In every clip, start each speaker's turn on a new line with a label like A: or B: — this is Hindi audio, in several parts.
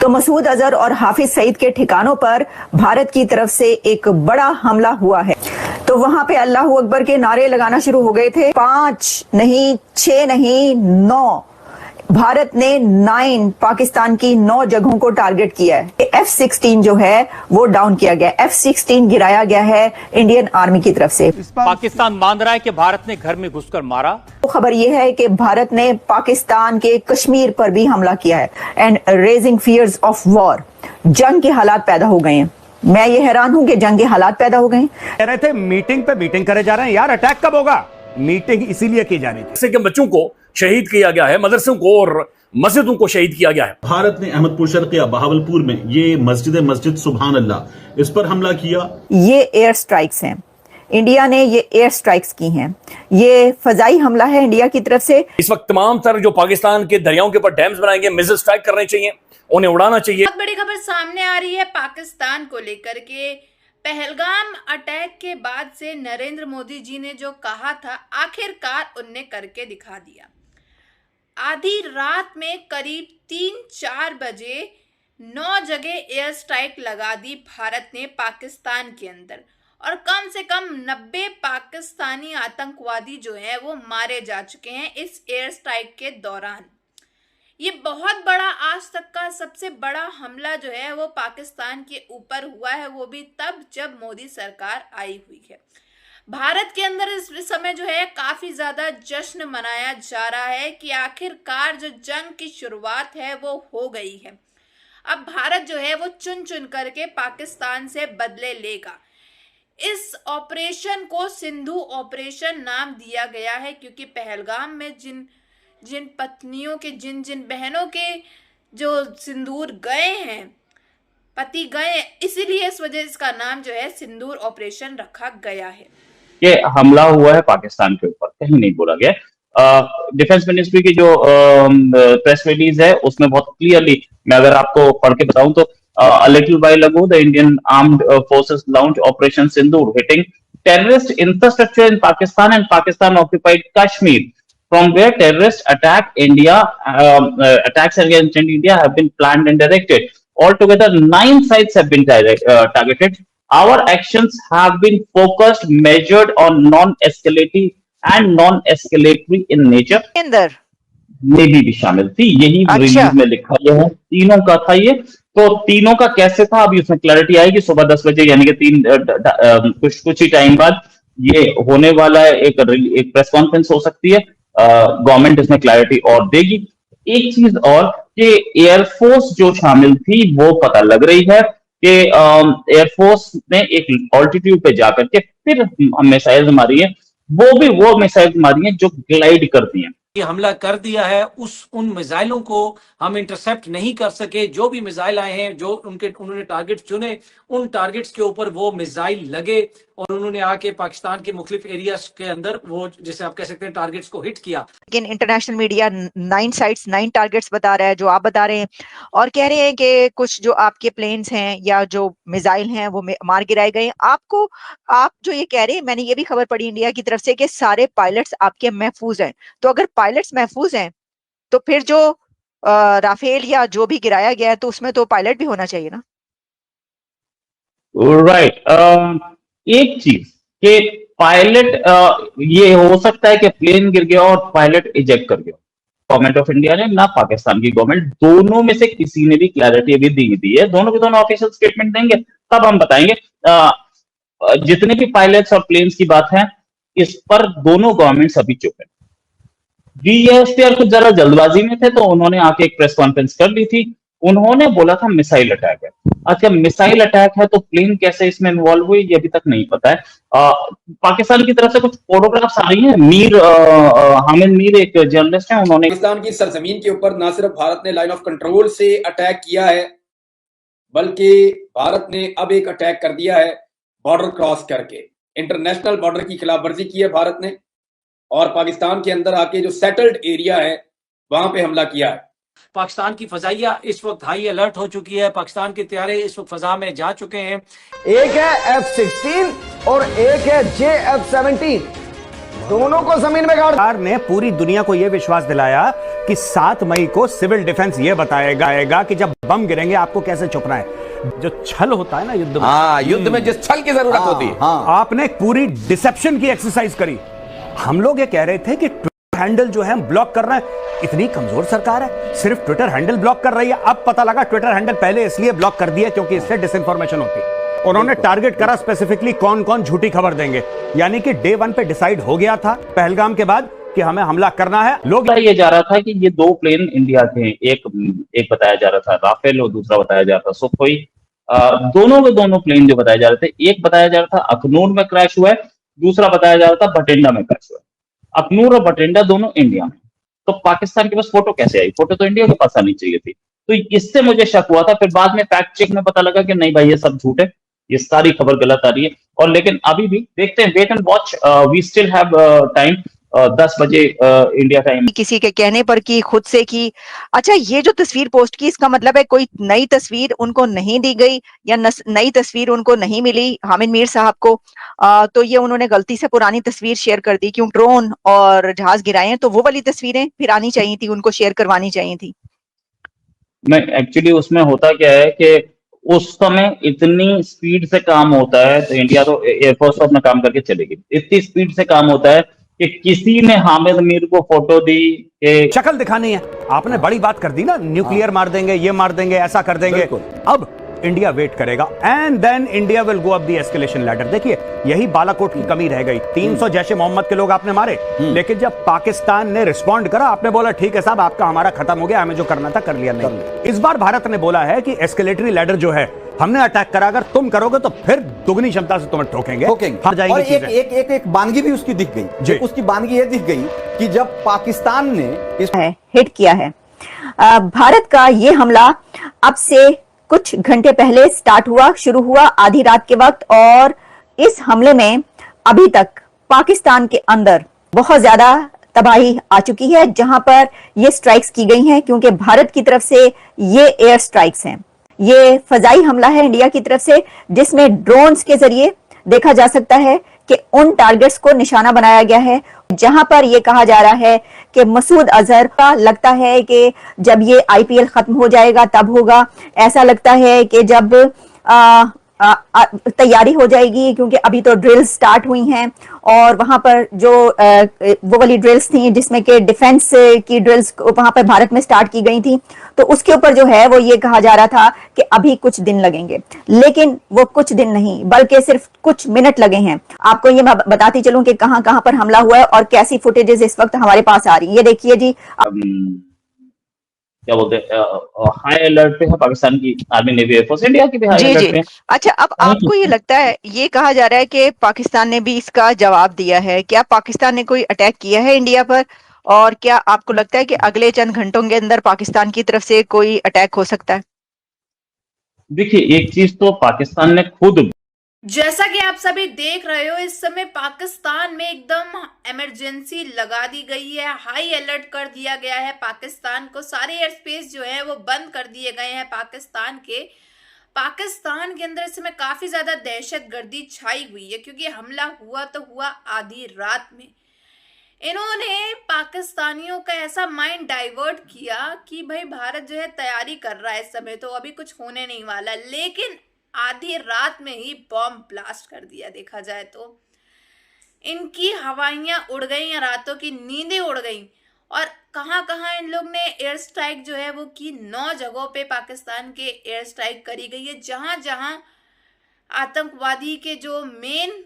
A: तो मसूद अजहर और हाफिज सईद के ठिकानों पर भारत की तरफ से एक बड़ा हमला हुआ है। तो वहां पे अल्लाह अकबर के नारे लगाना शुरू हो गए थे। 5 नहीं, 6 नहीं, 9 भारत ने 9 पाकिस्तान की 9 जगहों को टारगेट किया है। F-16 जो है वो डाउन किया गया, F-16 गिराया गया है इंडियन आर्मी की तरफ से।
B: पाकिस्तान मान रहा है कि भारत ने घर में घुसकर मारा।
A: तो खबर यह है कि भारत ने पाकिस्तान के कश्मीर पर भी हमला किया है and raising fears of war. जंग के हालात पैदा हो गए हैं। मैं ये हैरान हूं कि जंग के हालात पैदा हो गए हैं।
C: कह रहे थे मीटिंग पे मीटिंग करे जा रहे हैं यार, अटैक कब होगा? मीटिंग इसीलिए की जा रही थी।
D: जैसे कि बच्चों को शहीद किया गया है, मदरसों को और मस्जिदों को शहीद किया गया है।
E: भारत ने अहमदपुर शर्किया बहावलपुर में ये मस्जिद सुभान अल्लाह, इस पर हमला किया।
A: ये एयर स्ट्राइक्स हैं, इंडिया ने ये एयर स्ट्राइक्स की हैं। ये फजाई हमला है इंडिया की तरफ से।
D: इस वक्त तमाम तरह जो पाकिस्तान के दरियाओं के ऊपर डैम्स बनाएंगे, मिसाइल स्ट्राइक करने चाहिए, उन्हें उड़ाना चाहिए।
F: बहुत बड़ी खबर सामने आ रही है पाकिस्तान को लेकर के। पहलगाम अटैक के बाद से नरेंद्र मोदी जी ने जो कहा था, आखिरकार उनने करके दिखा दिया। आधी रात में करीब 3-4 बजे 9 जगह एयर स्ट्राइक लगा दी भारत ने पाकिस्तान के अंदर, और कम से कम 90 पाकिस्तानी आतंकवादी जो हैं वो मारे जा चुके हैं इस एयर स्ट्राइक के दौरान। ये बहुत बड़ा, आज तक का सबसे बड़ा हमला जो है वो पाकिस्तान के ऊपर हुआ है, वो भी तब जब मोदी सरकार आई हुई है। भारत के अंदर इस समय जो है काफी ज्यादा जश्न मनाया जा रहा है कि आखिरकार जो जंग की शुरुआत है वो हो गई है। अब भारत जो है वो चुन चुन करके पाकिस्तान से बदले लेगा। इस ऑपरेशन को सिंधु ऑपरेशन नाम दिया गया है, क्योंकि पहलगाम में जिन पत्नियों के, जिन बहनों के जो सिंदूर गए हैं, पति गए, इसीलिए इस वजह इसका नाम जो है सिंदूर ऑपरेशन रखा गया है।
G: ये हमला हुआ है पाकिस्तान के ऊपर, कहीं नहीं बोला गया। डिफेंस मिनिस्ट्री की जो प्रेस रिलीज है उसमें बहुत क्लियरली, मैं अगर आपको पढ़ के बताऊं तो a little while ago the Indian armed forces launched operation Sindoor, hitting terrorist infrastructure in Pakistan and Pakistan occupied Kashmir, from where terrorist attacks against India have been planned and directed. Altogether 9 sites have been targeted. Our actions have been focused, measured on non-escalating and non-escalatory in nature.
A: अंदर
G: नेवी भी शामिल थी, यही रिलीज में लिखा गया है। तीनों का था ये। तो तीनों का कैसे था अभी उसमें क्लैरिटी आएगी सुबह 10 बजे, यानी कि कुछ ही टाइम बाद ये होने वाला है। एक प्रेस कॉन्फ्रेंस हो सकती है, गवर्नमेंट इसमें क्लैरिटी और देगी। एक चीज और कि एयरफोर्स जो शामिल थी वो पता लग रही है कि एयरफोर्स ने एक ऑल्टीट्यूड पे जाकर के फिर मिसाइल मारी है। वो मिसाइल मारी है जो ग्लाइड करती हैं।
H: हमला कर दिया है, उन मिसाइलों को हम इंटरसेप्ट नहीं कर सके। जो भी मिसाइल आए हैं, जो उन्होंने टारगेट चुने, उन टारगेट्स के ऊपर वो मिसाइल लगे और उन्होंने आके पाकिस्तान के मुख्तलिफ एरियाज के अंदर वो, जैसे आप कह सकते हैं, टारगेट्स को हिट किया।
A: लेकिन इंटरनेशनल मीडिया 9 साइट्स 9 टारगेट्स बता रहा है, जो आप बता रहे हैं, और कह रहे हैं कि कुछ जो आपके प्लेन्स हैं या जो मिसाइल हैं वो मार गिराए गए। आप जो ये कह रहे हैं, मैंने ये भी खबर पढ़ी इंडिया की तरफ से कि सारे पायलट्स आपके महफूज हैं। तो अगर पायलट्स महफूज हैं तो फिर जो राफेल या जो भी गिराया गया है तो उसमें तो पायलट भी होना चाहिए ना।
G: राइट। एक चीज कि पायलट, ये हो सकता है कि प्लेन गिर गया और पायलट इजेक्ट कर गया। गवर्नमेंट ऑफ इंडिया ने ना पाकिस्तान की गवर्नमेंट, दोनों में से किसी ने भी क्लैरिटी अभी दी है। दोनों के दोनों ऑफिशियल स्टेटमेंट देंगे तब हम बताएंगे। जितने भी पायलट्स और प्लेन्स की बात है, इस पर दोनों गवर्नमेंट्स अभी चुप है। डीएसपीआर कुछ जरा जल्दबाजी में थे तो उन्होंने आके एक प्रेस कॉन्फ्रेंस कर ली थी। उन्होंने बोला था मिसाइल अटैक है। अच्छा, मिसाइल अटैक है तो प्लेन कैसे इसमें इन्वॉल्व हुई ये अभी तक नहीं पता है। पाकिस्तान की तरफ से कुछ फोटोग्राफ्स आ रही हैं। हामिद मीर एक जर्नलिस्ट हैं, उन्होंने
I: पाकिस्तान की सरजमीन के ऊपर न सिर्फ भारत ने लाइन ऑफ कंट्रोल से अटैक किया है, बल्कि भारत ने अब एक अटैक कर दिया है बॉर्डर क्रॉस करके। इंटरनेशनल बॉर्डर की खिलाफवर्जी की है भारत ने, और पाकिस्तान के अंदर आके जो सेटल्ड एरिया है वहां पे हमला किया है।
H: पाकिस्तान की फजाइया इस वक्त हाई अलर्ट हो चुकी है। पाकिस्तान के त्यारे इस वक्त फजा में जा चुके हैं।
J: एक है F-16 और एक है JF-17। दोनों को जमीन में गाड़।
C: सरकार ने पूरी दुनिया को यह विश्वास दिलाया कि 7 मई को सिविल डिफेंस यह बताएगा कि जब बम गिरेंगे आपको कैसे छुपना है। जो छल होता है ना युद्ध में,
K: युद्ध में जिस छल की जरूरत होती है,
C: आपने एक पूरी डिसेप्शन की एक्सरसाइज करी। हम लोग ये कह रहे थे कि ट्विटर हैंडल जो है हम ब्लॉक कर रहे हैं, इतनी कमजोर सरकार है, सिर्फ ट्विटर हैंडल ब्लॉक कर रही है। अब पता लगा ट्विटर हैंडल पहले इसलिए ब्लॉक कर दिया क्योंकि इससे डिसइंफॉर्मेशन होती है। उन्होंने टारगेट करा स्पेसिफिकली कौन कौन झूठी खबर देंगे, यानी कि डे 1 पे डिसाइड हो गया था पहलगाम के बाद कि हमें हमला करना है। लोग
G: ये जा रहा था कि ये 2 प्लेन इंडिया के हैं, एक बताया जा रहा था राफेल और दूसरा बताया जा रहा था सुखोई। दोनों के दोनों प्लेन जो बताए जा रहे थे, एक बताया जा रहा था अखनूर में क्रैश हुआ है, दूसरा बताया जा रहा था भटिंडा में क्रैश हुआ है। अखनूर और भटिंडा दोनों इंडिया में, तो पाकिस्तान के पास फोटो कैसे आई? फोटो तो इंडिया के पास आनी चाहिए थी। तो इससे मुझे शक हुआ था। फिर बाद में फैक्ट चेक में पता लगा कि नहीं भाई ये सब झूठ है, ये सारी खबर गलत आ रही है। और लेकिन अभी भी देखते हैं, wait and watch, we still have time. 10 बजे इंडिया टाइम
A: किसी के कहने पर की, खुद से की। अच्छा, ये जो तस्वीर पोस्ट की, इसका मतलब है कोई नई तस्वीर उनको नहीं दी गई या नई तस्वीर उनको नहीं मिली हामिद मीर साहब को, तो ये उन्होंने गलती से पुरानी तस्वीर शेयर कर दी। क्यों ड्रोन और जहाज गिराए हैं, तो वो वाली तस्वीरें फिर आनी चाहिए थी, उनको शेयर करवानी चाहिए थी।
G: नहीं, एक्चुअली उसमें होता क्या है कि उस समय इतनी स्पीड से काम होता है, तो इंडिया तो एयरफोर्स अपना काम करके चलेगी। इतनी स्पीड से काम होता है कि किसी ने हामिद मीर को फोटो दी कि
C: शक्ल दिखानी है। आपने बड़ी बात कर दी ना, न्यूक्लियर मार देंगे, ये मार देंगे, ऐसा कर देंगे। अब इंडिया वेट करेगा and then India will go up the escalation ladder. देखिए, यही बालाकोट की कमी रह गई। 300 जैशे मोहम्मद के लोग आपने मारे, लेकिन जब पाकिस्तान ने रिस्पॉन्ड करा, आपने बोला ठीक है साहब, आपका हमारा खत्म हो गया, हमें जो करना था कर लिया। नहीं, इस बार भारत ने बोला है कि एस्केलेटरी लैडर जो है, हमने अटैक करा, अगर तुम करोगे तो फिर दुगनी क्षमता से तुम्हें ठोकेंगे।
K: और एक बानगी भी उसकी दिख गई। उसकी बानगी ये दिख गई कि जब पाकिस्तान ने
A: हिट किया है, भारत का ये हमला अब से कुछ घंटे पहले शुरू हुआ आधी रात के वक्त, और इस हमले में अभी तक पाकिस्तान के अंदर बहुत ज्यादा तबाही आ चुकी है, जहां पर ये स्ट्राइक्स की गई हैं, क्योंकि भारत की तरफ से ये एयर स्ट्राइक्स हैं। ये फजाई हमला है इंडिया की तरफ से, जिसमें ड्रोन्स के जरिए देखा जा सकता है कि उन टारगेट्स को निशाना बनाया गया है जहां पर यह कहा जा रहा है कि मसूद अजहर का लगता है कि जब ये आईपीएल खत्म हो जाएगा तब होगा। ऐसा लगता है कि जब तैयारी हो जाएगी, क्योंकि अभी तो ड्रिल्स स्टार्ट हुई हैं, और वहां पर जो वो वाली ड्रिल्स थी जिसमें कि डिफेंस की ड्रिल्स वहां पर भारत में स्टार्ट की गई थी, तो उसके ऊपर जो है वो ये कहा जा रहा था कि अभी कुछ दिन लगेंगे, लेकिन वो कुछ दिन नहीं बल्कि सिर्फ कुछ मिनट लगे हैं। आपको ये मैं बताती चलूं कि कहां कहां पर हमला हुआ है और कैसी फुटेजेस इस वक्त हमारे पास आ रही है। ये देखिए जी,
G: क्या बोलते हैं, हाई अलर्ट पे है पाकिस्तान की आर्मी, नेवी, एयरफोर्स, इंडिया की भी हाई अलर्ट पे।
A: अच्छा, अब आपको ये लगता है, ये कहा जा रहा है कि पाकिस्तान ने भी इसका जवाब दिया है, क्या पाकिस्तान ने कोई अटैक किया है इंडिया पर? और क्या आपको लगता है कि अगले चंद घंटों के अंदर पाकिस्तान की तरफ से कोई अटैक हो सकता है?
G: देखिए, एक चीज तो पाकिस्तान ने खुद,
F: जैसा कि आप सभी देख रहे हो, इस समय पाकिस्तान में एकदम इमरजेंसी लगा दी गई है, हाई अलर्ट कर दिया गया है पाकिस्तान को। सारे एयर स्पेस जो है वो बंद कर दिए गए हैं पाकिस्तान के अंदर इस समय काफी ज्यादा दहशतगर्दी छाई हुई है, क्योंकि हमला हुआ तो हुआ आधी रात में। इन्होंने पाकिस्तानियों का ऐसा माइंड डाइवर्ट किया कि भाई भारत जो है तैयारी कर रहा है इस समय, तो अभी कुछ होने नहीं वाला, लेकिन आधी रात में ही बॉम्ब ब्लास्ट कर दिया। देखा जाए तो इनकी हवाइयां उड़ गई, रातों की नींदें उड़ गई, और कहां कहां इन लोग ने एयर स्ट्राइक जो है वो की। 9 जगहों पे पाकिस्तान के एयर स्ट्राइक करी गई है, जहां जहां आतंकवादी के जो मेन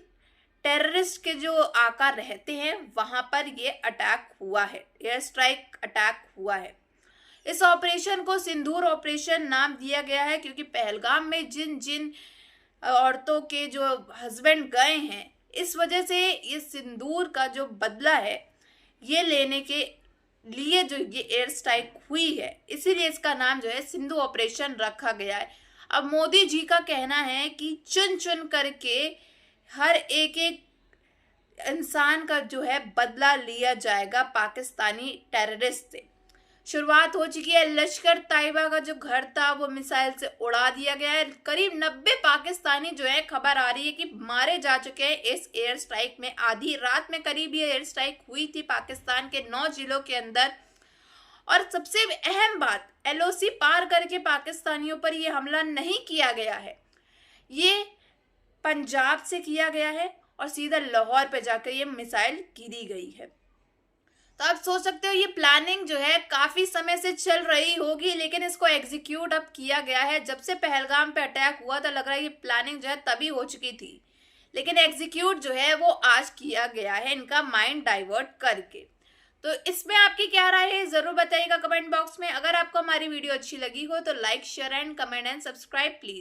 F: टेररिस्ट के जो आकार रहते हैं वहां पर ये अटैक हुआ है, एयर स्ट्राइक अटैक हुआ है। इस ऑपरेशन को सिंदूर ऑपरेशन नाम दिया गया है, क्योंकि पहलगाम में जिन जिन औरतों के जो हस्बैंड गए हैं, इस वजह से ये सिंदूर का जो बदला है ये लेने के लिए जो ये एयर स्ट्राइक हुई है, इसीलिए इसका नाम जो है सिंधु ऑपरेशन रखा गया है। अब मोदी जी का कहना है कि चुन चुन करके हर एक इंसान का जो है बदला लिया जाएगा पाकिस्तानी टेररिस्ट से। शुरुआत हो चुकी है। लश्कर ताइबा का जो घर था वो मिसाइल से उड़ा दिया गया है। करीब 90 पाकिस्तानी जो है, खबर आ रही है कि मारे जा चुके हैं इस एयर स्ट्राइक में। आधी रात में करीब ये एयर स्ट्राइक हुई थी पाकिस्तान के 9 जिलों के अंदर। और सबसे अहम बात, LOC पार करके पाकिस्तानियों पर ये हमला नहीं किया गया है, ये पंजाब से किया गया है और सीधा लाहौर पे जाकर ये मिसाइल गिरी गई है। तो आप सोच सकते हो ये प्लानिंग जो है काफी समय से चल रही होगी, लेकिन इसको एग्जीक्यूट अब किया गया है। जब से पहलगाम पे अटैक हुआ था लग रहा है ये प्लानिंग जो है तभी हो चुकी थी, लेकिन एग्जीक्यूट जो है वो आज किया गया है इनका माइंड डाइवर्ट करके। तो इसमें आपकी क्या राय है जरूर बताइएगा कमेंट बॉक्स में। अगर आपको हमारी वीडियो अच्छी लगी हो तो like, share and comment and subscribe please.